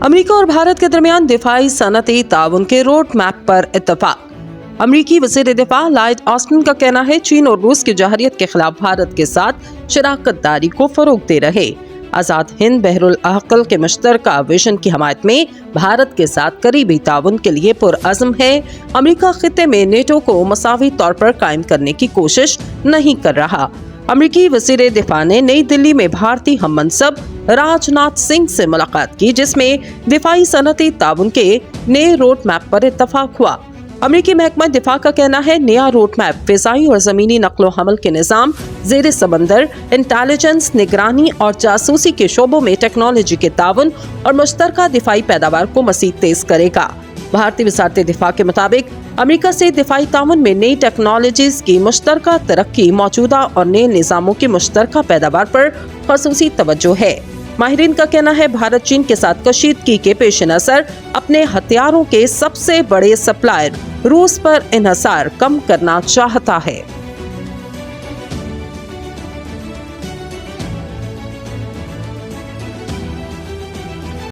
America और भारत के दरमियान दिफाई सनती ताउन के रोड मैप पर इत्तेफाक। अमेरिकी वज़ीर दिफा लॉयड ऑस्टिन का कहना है चीन और रूस की जहरियत के खिलाफ भारत के साथ शराकतदारी को फरोग दे रहे आजाद हिंद बहरुल अक़ल के मुश्तरका विजन की हमायत में भारत के साथ करीबी ताउन के लिए पुरअज़्म है। अमेरिका खित्ते में नेटो को मसावी तौर पर कायम करने की कोशिश नहीं कर रहा। अमेरिकी वज़ीर दिफा ने नई दिल्ली में भारतीय हम मनसब राजनाथ सिंह से मुलाकात की, जिसमें दिफाई सनती ताउन के नए रोड मैप पर इत्तफाक हुआ। अमेरिकी महकमा दिफा का कहना है नया रोड मैप फिजाई और जमीनी नक्लो हमल के निज़ाम, ज़ेर समंदर, इंटेलिजेंस, निगरानी और जासूसी के शोबों में टेक्नोलॉजी के ताउन और मुश्तरका दिफाई पैदावार को मज़ीद तेज करेगा। भारतीय वज़ारत दिफा के मुताबिक अमेरिका से दिफाई ताउन में नई टेक्नोलॉजीज की मुश्तरका तरक्की, मौजूदा और नए निज़ामों की मुश्तरका पैदावार पर ख़ुसूसी तवज्जो है। माहिरीन का कहना है भारत चीन के साथ कशीदगी के पेश नज़र अपने हथियारों के सबसे बड़े सप्लायर रूस पर इन्हिसार कम करना चाहता है।